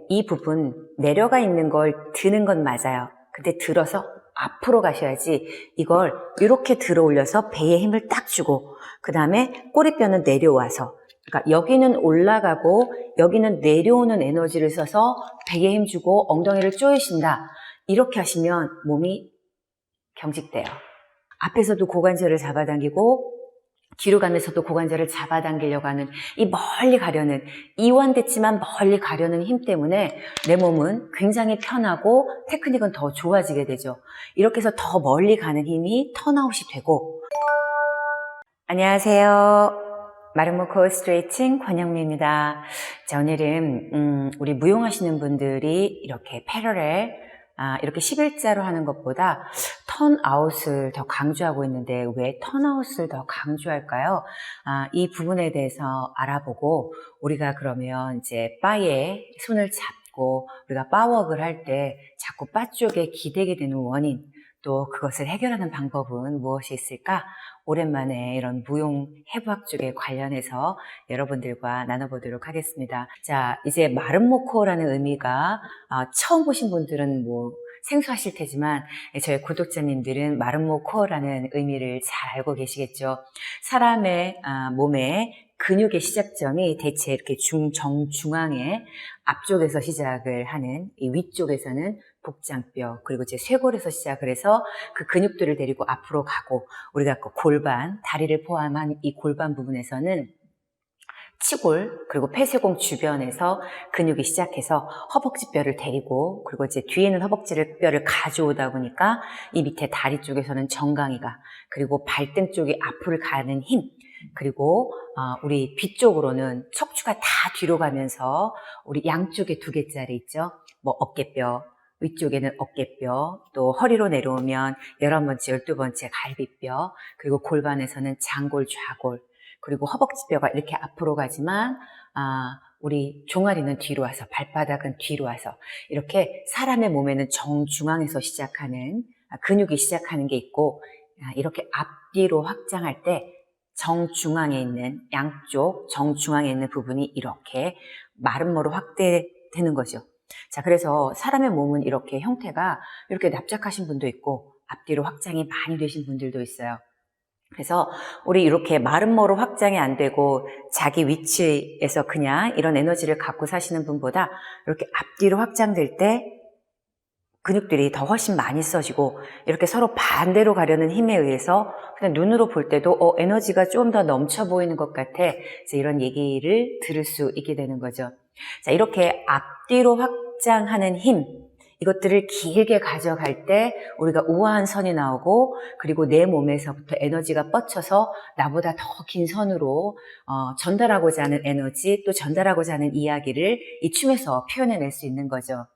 이 부분 내려가 있는 걸 드는 건 맞아요. 근데 들어서 앞으로 가셔야지 이걸 이렇게 들어 올려서 배에 힘을 딱 주고 그 다음에 꼬리뼈는 내려와서 그러니까 여기는 올라가고 여기는 내려오는 에너지를 써서 배에 힘 주고 엉덩이를 조이신다. 이렇게 하시면 몸이 경직돼요. 앞에서도 고관절을 잡아당기고 뒤로 가면서도 고관절을 잡아당기려고 하는 이 멀리 가려는 이완됐지만 멀리 가려는 힘 때문에 내 몸은 굉장히 편하고 테크닉은 더 좋아지게 되죠. 이렇게 해서 더 멀리 가는 힘이 턴아웃이 되고. 안녕하세요. 마름모 코어 스트레칭 권영미입니다. 자, 오늘은 우리 무용하시는 분들이 이렇게 패러렐 이렇게 11자로 하는 것보다 턴아웃을 더 강조하고 있는데 왜 턴아웃을 더 강조할까요? 이 부분에 대해서 알아보고 우리가 그러면 이제 바에 손을 잡고 우리가 바워크를 할 때 자꾸 바 쪽에 기대게 되는 원인 또 그것을 해결하는 방법은 무엇이 있을까? 오랜만에 이런 무용 해부학 쪽에 관련해서 여러분들과 나눠보도록 하겠습니다. 자, 이제 마름모 코어라는 의미가 처음 보신 분들은 뭐 생소하실 테지만 저희 구독자님들은 마름모 코어라는 의미를 잘 알고 계시겠죠. 사람의 몸의 근육의 시작점이 대체 이렇게 정중앙에 앞쪽에서 시작을 하는 이 위쪽에서는 복장뼈 그리고 이제 쇄골에서 시작을 해서 그 근육들을 데리고 앞으로 가고 우리가 그 골반, 다리를 포함한 이 골반 부분에서는 치골 그리고 폐쇄공 주변에서 근육이 시작해서 허벅지뼈를 데리고 그리고 이제 뒤에는 허벅지뼈를 가져오다 보니까 이 밑에 다리 쪽에서는 정강이가 그리고 발등 쪽이 앞으로 가는 힘 그리고 우리 뒤쪽으로는 척추가 다 뒤로 가면서 우리 양쪽에 2개짜리 있죠. 뭐 어깨뼈 위쪽에는 어깨뼈, 또 허리로 내려오면 11번째, 12번째 갈비뼈, 그리고 골반에서는 장골, 좌골, 그리고 허벅지뼈가 이렇게 앞으로 가지만 우리 종아리는 뒤로 와서 발바닥은 뒤로 와서 이렇게 사람의 몸에는 정중앙에서 시작하는 근육이 시작하는 게 있고 이렇게 앞뒤로 확장할 때 정중앙에 있는 양쪽 정중앙에 있는 부분이 이렇게 마름모로 확대되는 거죠. 자, 그래서 사람의 몸은 이렇게 형태가 이렇게 납작하신 분도 있고 앞뒤로 확장이 많이 되신 분들도 있어요. 그래서 우리 이렇게 마름모로 확장이 안 되고 자기 위치에서 그냥 이런 에너지를 갖고 사시는 분보다 이렇게 앞뒤로 확장될 때 근육들이 더 훨씬 많이 써지고 이렇게 서로 반대로 가려는 힘에 의해서 그냥 눈으로 볼 때도 에너지가 좀 더 넘쳐 보이는 것 같아. 이런 얘기를 들을 수 있게 되는 거죠. 자, 이렇게 앞뒤로 확장하는 힘 이것들을 길게 가져갈 때 우리가 우아한 선이 나오고 그리고 내 몸에서부터 에너지가 뻗쳐서 나보다 더 긴 선으로 전달하고자 하는 에너지 또 전달하고자 하는 이야기를 이 춤에서 표현해낼 수 있는 거죠.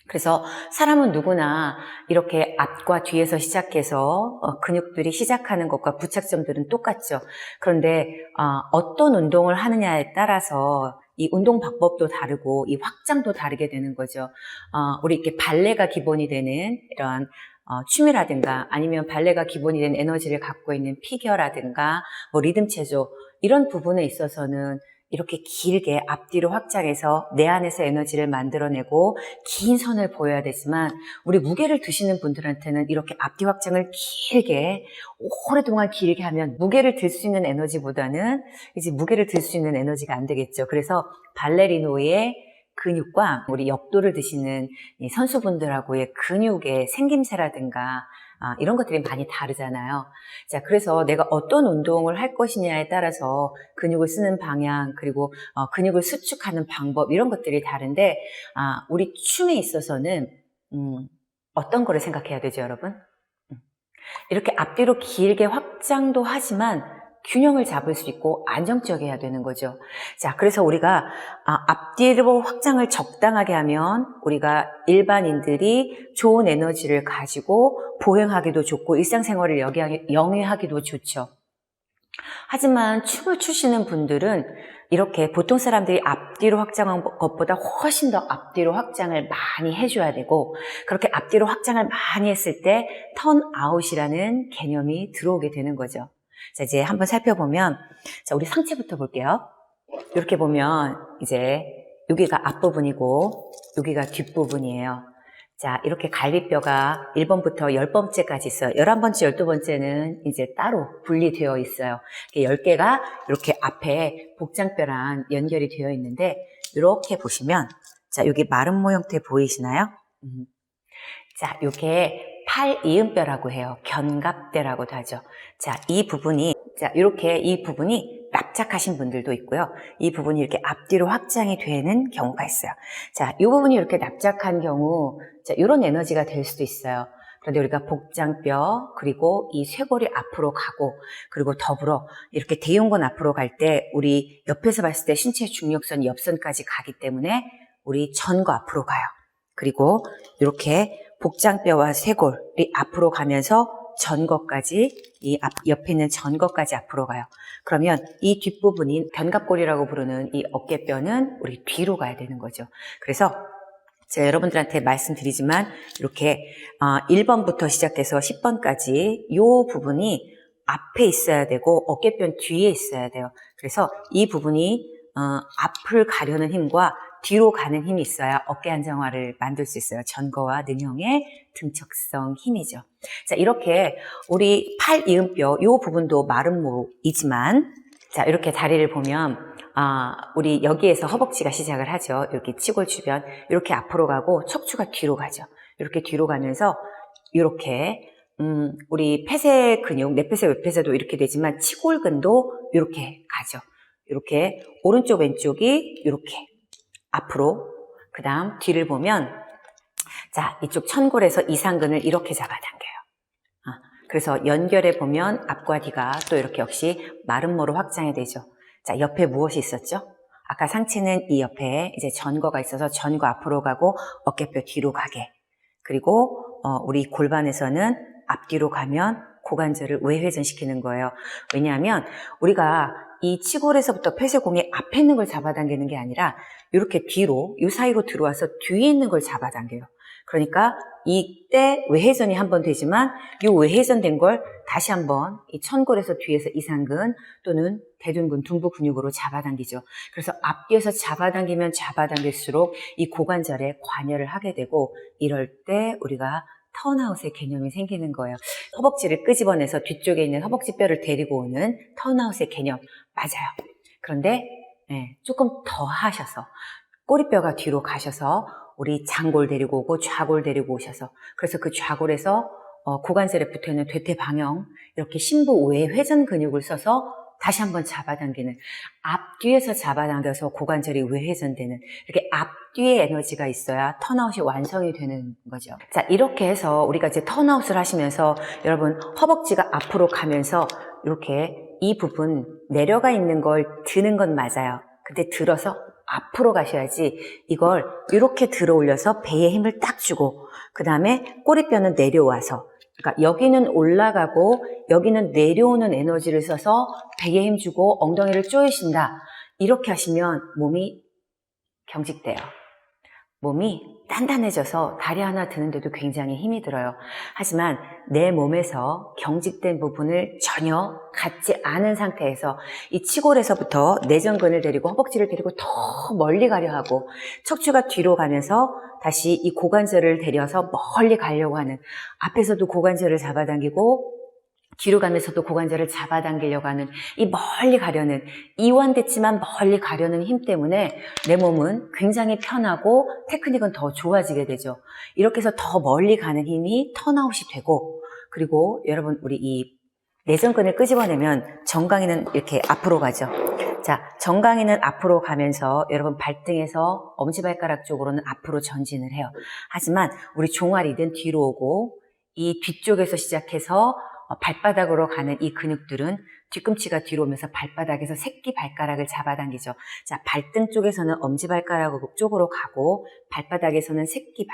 그래서 사람은 누구나 이렇게 앞과 뒤에서 시작해서 근육들이 시작하는 것과 부착점들은 똑같죠. 그런데 어떤 운동을 하느냐에 따라서 이 운동 방법도 다르고 이 확장도 다르게 되는 거죠. 우리 이렇게 발레가 기본이 되는 이런 춤이라든가 아니면 발레가 기본이 된 에너지를 갖고 있는 피겨라든가 뭐 리듬 체조 이런 부분에 있어서는 이렇게 길게 앞뒤로 확장해서 내 안에서 에너지를 만들어내고 긴 선을 보여야 되지만 우리 무게를 드시는 분들한테는 이렇게 앞뒤 확장을 길게 오랫동안 길게 하면 무게를 들 수 있는 에너지보다는 이제 무게를 들 수 있는 에너지가 안 되겠죠. 그래서 발레리노의 근육과 우리 역도를 드시는 이 선수분들하고의 근육의 생김새라든가 이런 것들이 많이 다르잖아요. 자, 그래서 내가 어떤 운동을 할 것이냐에 따라서 근육을 쓰는 방향 그리고 근육을 수축하는 방법 이런 것들이 다른데 우리 춤에 있어서는 어떤 거를 생각해야 되죠, 여러분? 이렇게 앞뒤로 길게 확장도 하지만 균형을 잡을 수 있고 안정적이어야 되는 거죠. 자, 그래서 우리가 앞뒤로 확장을 적당하게 하면 우리가 일반인들이 좋은 에너지를 가지고 보행하기도 좋고 일상생활을 영위하기도 좋죠. 하지만 춤을 추시는 분들은 이렇게 보통 사람들이 앞뒤로 확장한 것보다 훨씬 더 앞뒤로 확장을 많이 해줘야 되고 그렇게 앞뒤로 확장을 많이 했을 때 턴아웃이라는 개념이 들어오게 되는 거죠. 자, 이제 한번 살펴보면 자, 우리 상체부터 볼게요. 이렇게 보면 이제 여기가 앞부분이고 여기가 뒷부분이에요. 자, 이렇게 갈비뼈가 1번부터 10번째까지 있어요. 11번째, 12번째는 이제 따로 분리되어 있어요. 10개가 이렇게 앞에 복장뼈랑 연결이 되어 있는데, 이렇게 보시면, 자, 여기 마름 모 형태 보이시나요? 자, 이게 팔이음뼈라고 해요. 견갑대라고도 하죠. 자, 이 부분이, 자, 이렇게 이 부분이 납작하신 분들도 있고요. 이 부분이 이렇게 앞뒤로 확장이 되는 경우가 있어요. 자, 이 부분이 이렇게 납작한 경우, 자, 이런 에너지가 될 수도 있어요. 그런데 우리가 복장뼈, 그리고 이 쇄골이 앞으로 가고, 그리고 더불어 이렇게 대흉근 앞으로 갈 때, 우리 옆에서 봤을 때 신체 중력선 옆선까지 가기 때문에 우리 전거 앞으로 가요. 그리고 이렇게 복장뼈와 쇄골이 앞으로 가면서 전거까지, 이 옆에 있는 전거까지 앞으로 가요. 그러면 이 뒷부분인 견갑골이라고 부르는 이 어깨뼈는 우리 뒤로 가야 되는 거죠. 그래서 제가 여러분들한테 말씀드리지만 이렇게 1번부터 시작해서 10번까지 이 부분이 앞에 있어야 되고 어깨뼈는 뒤에 있어야 돼요. 그래서 이 부분이 앞을 가려는 힘과 뒤로 가는 힘이 있어야 어깨 안정화를 만들 수 있어요. 전거와 능형의 등척성 힘이죠. 자, 이렇게 우리 팔 이음뼈 이 부분도 마름모이지만, 자, 이렇게 다리를 보면 우리 여기에서 허벅지가 시작을 하죠. 여기 치골 주변 이렇게 앞으로 가고 척추가 뒤로 가죠. 이렇게 뒤로 가면서 이렇게 우리 폐쇄 근육, 내폐쇄, 외폐쇄도 이렇게 되지만 치골근도 이렇게 가죠. 이렇게 오른쪽 왼쪽이 이렇게 앞으로, 그 다음 뒤를 보면, 자, 이쪽 천골에서 이상근을 이렇게 잡아당겨요. 그래서 연결해 보면 앞과 뒤가 또 이렇게 역시 마름모로 확장이 되죠. 자, 옆에 무엇이 있었죠? 아까 상체는 이 옆에 이제 전거가 있어서 전거 앞으로 가고 어깨뼈 뒤로 가게. 그리고 우리 골반에서는 앞뒤로 가면 고관절을 외회전시키는 거예요. 왜냐하면 우리가 이 치골에서부터 폐쇄공이 앞에 있는 걸 잡아당기는 게 아니라 이렇게 뒤로, 이 사이로 들어와서 뒤에 있는 걸 잡아당겨요. 그러니까 이때 외회전이 한번 되지만 이 외회전된 걸 다시 한번 이 천골에서 뒤에서 이상근 또는 대둔근, 둔부 근육으로 잡아당기죠. 그래서 앞뒤에서 잡아당기면 잡아당길수록 이 고관절에 관여를 하게 되고, 이럴 때 우리가 턴아웃의 개념이 생기는 거예요. 허벅지를 끄집어내서 뒤쪽에 있는 허벅지 뼈를 데리고 오는 턴아웃의 개념 맞아요. 그런데 조금 더 하셔서 꼬리뼈가 뒤로 가셔서 우리 장골 데리고 오고 좌골 데리고 오셔서, 그래서 그 좌골에서 고관절에 붙어있는 대퇴 방형, 이렇게 심부 외 회전 근육을 써서 다시 한번 잡아당기는, 앞뒤에서 잡아당겨서 고관절이 외회전되는, 이렇게 앞뒤에 에너지가 있어야 턴아웃이 완성이 되는 거죠. 자, 이렇게 해서 우리가 이제 턴아웃을 하시면서 여러분 허벅지가 앞으로 가면서 이렇게 이 부분 내려가 있는 걸 드는 건 맞아요. 근데 들어서 앞으로 가셔야지, 이걸 이렇게 들어 올려서 배에 힘을 딱 주고, 그 다음에 꼬리뼈는 내려와서, 그러니까 여기는 올라가고 여기는 내려오는 에너지를 써서 배에 힘 주고 엉덩이를 조이신다. 이렇게 하시면 몸이 경직돼요. 몸이 단단해져서 다리 하나 드는데도 굉장히 힘이 들어요. 하지만 내 몸에서 경직된 부분을 전혀 갖지 않은 상태에서 이 치골에서부터 내전근을 데리고 허벅지를 데리고 더 멀리 가려 하고, 척추가 뒤로 가면서 다시 이 고관절을 데려서 멀리 가려고 하는, 앞에서도 고관절을 잡아당기고 뒤로 가면서도 고관절을 잡아당기려고 하는 이 멀리 가려는, 이완됐지만 멀리 가려는 힘 때문에 내 몸은 굉장히 편하고 테크닉은 더 좋아지게 되죠. 이렇게 해서 더 멀리 가는 힘이 턴아웃이 되고, 그리고 여러분 우리 이 내전근을 끄집어내면 정강이는 이렇게 앞으로 가죠. 자, 정강이는 앞으로 가면서 여러분 발등에서 엄지발가락 쪽으로는 앞으로 전진을 해요. 하지만 우리 종아리는 뒤로 오고, 이 뒤쪽에서 시작해서 발바닥으로 가는 이 근육들은 뒤꿈치가 뒤로 오면서 발바닥에서 새끼 발가락을 잡아당기죠. 자, 발등 쪽에서는 엄지발가락 쪽으로 가고, 발바닥에서는 새끼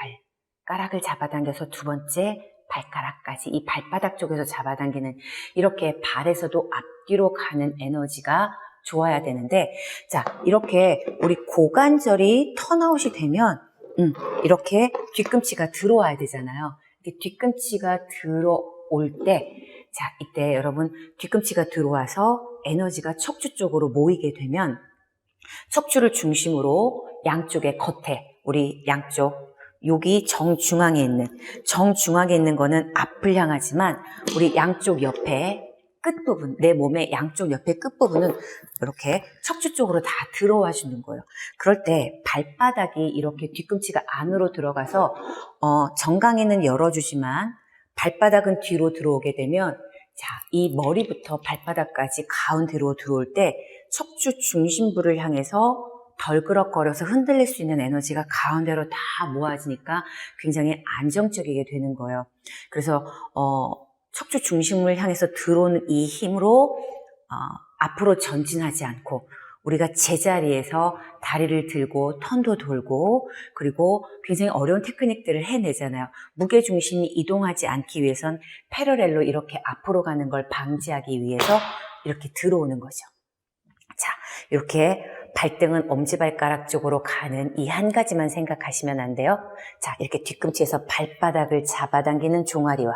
발가락을 잡아당겨서 두 번째 발가락까지 이 발바닥 쪽에서 잡아당기는, 이렇게 발에서도 앞뒤로 가는 에너지가 좋아야 되는데, 자, 이렇게 우리 고관절이 턴아웃이 되면 이렇게 뒤꿈치가 들어와야 되잖아요. 뒤꿈치가 들어올 때, 자, 이때 여러분 뒤꿈치가 들어와서 에너지가 척추 쪽으로 모이게 되면 척추를 중심으로 양쪽의 겉에, 우리 양쪽, 여기 정중앙에 있는 거는 앞을 향하지만 우리 양쪽 옆에 끝부분, 내 몸의 양쪽 옆에 끝부분은 이렇게 척추 쪽으로 다 들어와 주는 거예요. 그럴 때 발바닥이 이렇게 뒤꿈치가 안으로 들어가서 정강이는 열어주지만 발바닥은 뒤로 들어오게 되면 자, 이 머리부터 발바닥까지 가운데로 들어올 때 척추 중심부를 향해서 덜그럭거려서 흔들릴 수 있는 에너지가 가운데로 다 모아지니까 굉장히 안정적이게 되는 거예요. 그래서 척추 중심을 향해서 들어오는 이 힘으로 앞으로 전진하지 않고 우리가 제자리에서 다리를 들고 턴도 돌고 그리고 굉장히 어려운 테크닉들을 해내잖아요. 무게중심이 이동하지 않기 위해선 패러렐로 이렇게 앞으로 가는 걸 방지하기 위해서 이렇게 들어오는 거죠. 자, 이렇게 발등은 엄지발가락 쪽으로 가는 이 한 가지만 생각하시면 안 돼요. 자, 이렇게 뒤꿈치에서 발바닥을 잡아당기는 종아리와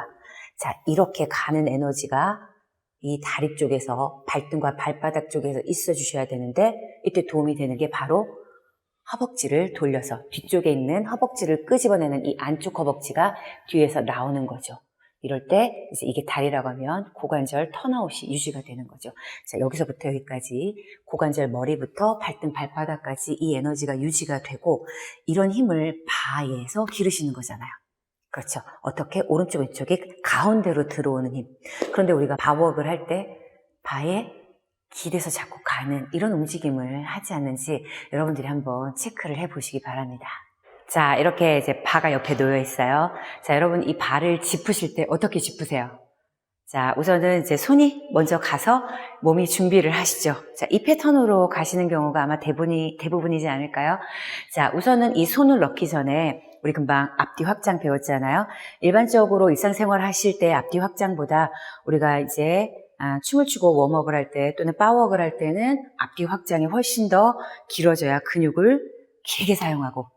자, 이렇게 가는 에너지가 이 다리 쪽에서 발등과 발바닥 쪽에서 있어 주셔야 되는데 이때 도움이 되는 게 바로 허벅지를 돌려서 뒤쪽에 있는 허벅지를 끄집어내는 이 안쪽 허벅지가 뒤에서 나오는 거죠. 이럴 때 이제 이게 다리라고 하면 고관절 턴아웃이 유지가 되는 거죠. 자, 여기서부터 여기까지 고관절 머리부터 발등 발바닥까지 이 에너지가 유지가 되고 이런 힘을 바에서 기르시는 거잖아요. 그렇죠. 어떻게? 오른쪽 왼쪽이 가운데로 들어오는 힘. 그런데 우리가 바워크를 할 때 바에 기대서 자꾸 가는 이런 움직임을 하지 않는지 여러분들이 한번 체크를 해보시기 바랍니다. 자, 이렇게 이제 바가 옆에 놓여 있어요. 자, 여러분 이 바를 짚으실 때 어떻게 짚으세요? 자, 우선은 이제 손이 먼저 가서 몸이 준비를 하시죠. 자, 이 패턴으로 가시는 경우가 아마 대부분이지 않을까요? 자, 우선은 이 손을 넣기 전에 우리 금방 앞뒤 확장 배웠잖아요. 일반적으로 일상생활 하실 때 앞뒤 확장보다 우리가 이제 춤을 추고 웜업을 할 때 또는 파워업을 할 때는 앞뒤 확장이 훨씬 더 길어져야 근육을 길게 사용하고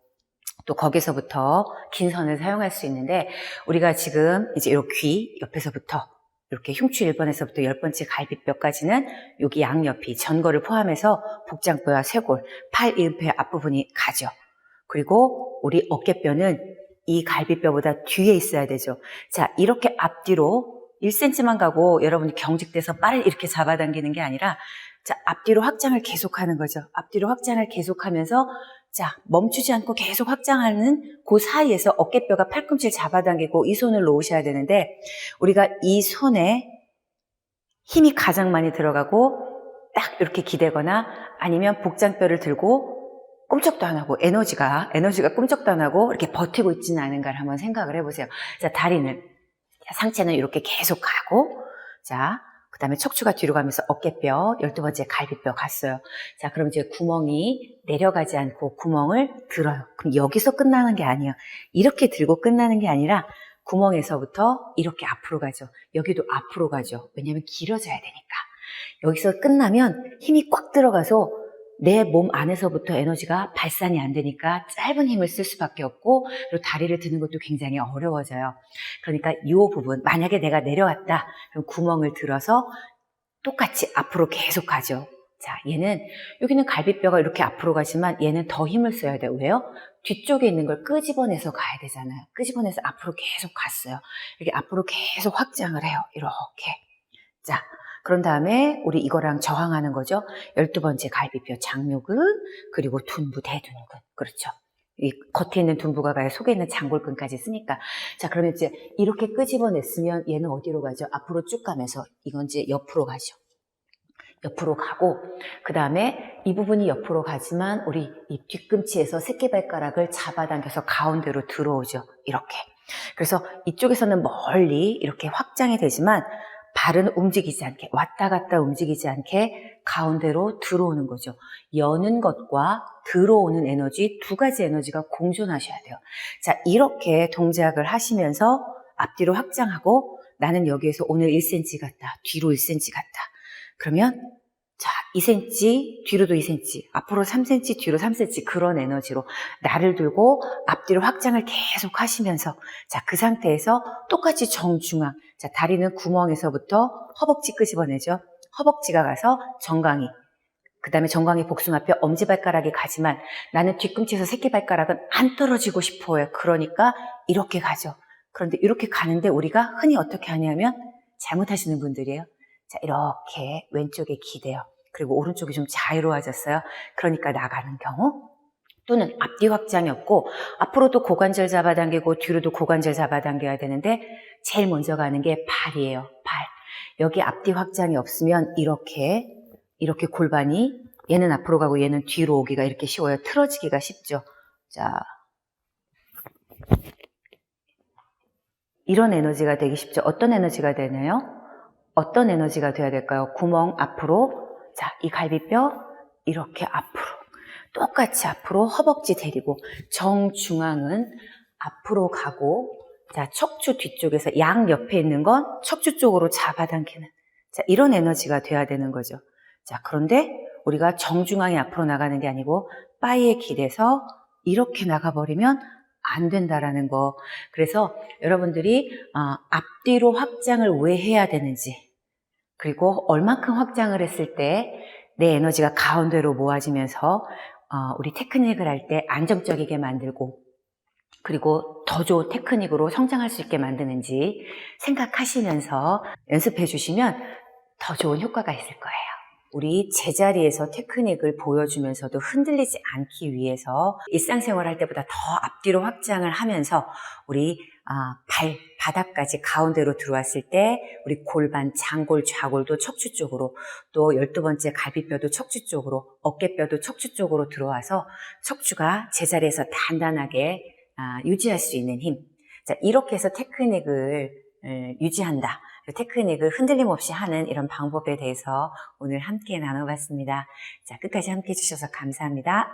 또 거기서부터 긴 선을 사용할 수 있는데 우리가 지금 이제 이 귀 옆에서부터 이렇게 흉추 1번에서부터 10번째 갈비뼈까지는 여기 양옆이 전거를 포함해서 복장뼈와 쇄골, 팔 이음표 앞부분이 가죠. 그리고 우리 어깨뼈는 이 갈비뼈보다 뒤에 있어야 되죠. 자, 이렇게 앞뒤로 1cm만 가고 여러분이 경직돼서 발을 이렇게 잡아당기는 게 아니라 자, 앞뒤로 확장을 계속하는 거죠. 앞뒤로 확장을 계속하면서 자, 멈추지 않고 계속 확장하는 그 사이에서 어깨뼈가 팔꿈치를 잡아당기고 이 손을 놓으셔야 되는데 우리가 이 손에 힘이 가장 많이 들어가고 딱 이렇게 기대거나 아니면 복장뼈를 들고 꼼짝도 안 하고 에너지가 꼼짝도 안 하고 이렇게 버티고 있지는 않은가를 한번 생각을 해보세요. 자, 다리는 상체는 이렇게 계속 가고 자, 그 다음에 척추가 뒤로 가면서 어깨뼈 12번째 갈비뼈 갔어요. 자, 그럼 이제 구멍이 내려가지 않고 구멍을 들어요. 그럼 여기서 끝나는 게 아니에요. 이렇게 들고 끝나는 게 아니라 구멍에서부터 이렇게 앞으로 가죠. 여기도 앞으로 가죠. 왜냐하면 길어져야 되니까. 여기서 끝나면 힘이 꽉 들어가서 내 몸 안에서부터 에너지가 발산이 안 되니까 짧은 힘을 쓸 수밖에 없고 그리고 다리를 드는 것도 굉장히 어려워져요. 그러니까 이 부분 만약에 내가 내려왔다 그럼 구멍을 들어서 똑같이 앞으로 계속 가죠. 자, 얘는 여기는 갈비뼈가 이렇게 앞으로 가지만 얘는 더 힘을 써야 돼요. 왜요? 뒤쪽에 있는 걸 끄집어내서 가야 되잖아요. 끄집어내서 앞으로 계속 갔어요. 이렇게 앞으로 계속 확장을 해요. 이렇게. 자, 그런 다음에 우리 이거랑 저항하는 거죠. 12번째 갈비뼈 장요근 그리고 둔부 대둔근. 그렇죠. 이 겉에 있는 둔부가 가야 속에 있는 장골근까지 쓰니까. 자, 그러면 이제 이렇게 끄집어냈으면 얘는 어디로 가죠? 앞으로 쭉 가면서 이건 이제 옆으로 가죠. 옆으로 가고 그 다음에 이 부분이 옆으로 가지만 우리 이 뒤꿈치에서 새끼발가락을 잡아당겨서 가운데로 들어오죠. 이렇게. 그래서 이쪽에서는 멀리 이렇게 확장이 되지만 발은 움직이지 않게 왔다 갔다 움직이지 않게 가운데로 들어오는 거죠. 여는 것과 들어오는 에너지 두 가지 에너지가 공존하셔야 돼요. 자, 이렇게 동작을 하시면서 앞뒤로 확장하고 나는 여기에서 오늘 1cm 갔다 뒤로 1cm 갔다 그러면 자, 2cm, 뒤로도 2cm, 앞으로 3cm, 뒤로 3cm 그런 에너지로 나를 들고 앞뒤로 확장을 계속 하시면서 자, 그 상태에서 똑같이 정중앙, 자, 다리는 구멍에서부터 허벅지 끄집어내죠. 허벅지가 가서 정강이, 그 다음에 정강이 복숭아뼈, 엄지발가락이 가지만 나는 뒤꿈치에서 새끼발가락은 안 떨어지고 싶어요. 그러니까 이렇게 가죠. 그런데 이렇게 가는데 우리가 흔히 어떻게 하냐면 잘못하시는 분들이에요. 자, 이렇게 왼쪽에 기대요. 그리고 오른쪽이 좀 자유로워졌어요. 그러니까 나가는 경우. 또는 앞뒤 확장이 없고 앞으로도 고관절 잡아당기고 뒤로도 고관절 잡아당겨야 되는데 제일 먼저 가는 게 발이에요. 발. 여기 앞뒤 확장이 없으면 이렇게 골반이 얘는 앞으로 가고 얘는 뒤로 오기가 이렇게 쉬워요. 틀어지기가 쉽죠. 자, 이런 에너지가 되기 쉽죠. 어떤 에너지가 되나요? 어떤 에너지가 돼야 될까요? 구멍 앞으로, 자, 이 갈비뼈 이렇게 앞으로, 똑같이 앞으로 허벅지 데리고 정중앙은 앞으로 가고, 자, 척추 뒤쪽에서 양 옆에 있는 건 척추 쪽으로 잡아당기는, 자, 이런 에너지가 돼야 되는 거죠. 자, 그런데 우리가 정중앙이 앞으로 나가는 게 아니고 바위에 기대서 이렇게 나가버리면 안 된다라는 거. 그래서 여러분들이 앞뒤로 확장을 왜 해야 되는지, 그리고 얼만큼 확장을 했을 때 내 에너지가 가운데로 모아지면서 우리 테크닉을 할 때 안정적이게 만들고 그리고 더 좋은 테크닉으로 성장할 수 있게 만드는지 생각하시면서 연습해 주시면 더 좋은 효과가 있을 거예요. 우리 제자리에서 테크닉을 보여주면서도 흔들리지 않기 위해서 일상생활 할 때보다 더 앞뒤로 확장을 하면서 우리 바닥까지 가운데로 들어왔을 때 우리 골반, 장골, 좌골도 척추 쪽으로, 또 12번째 갈비뼈도 척추 쪽으로, 어깨뼈도 척추 쪽으로 들어와서 척추가 제자리에서 단단하게 유지할 수 있는 힘. 자, 이렇게 해서 테크닉을 유지한다. 테크닉을 흔들림 없이 하는 이런 방법에 대해서 오늘 함께 나눠봤습니다. 자, 끝까지 함께 해주셔서 감사합니다.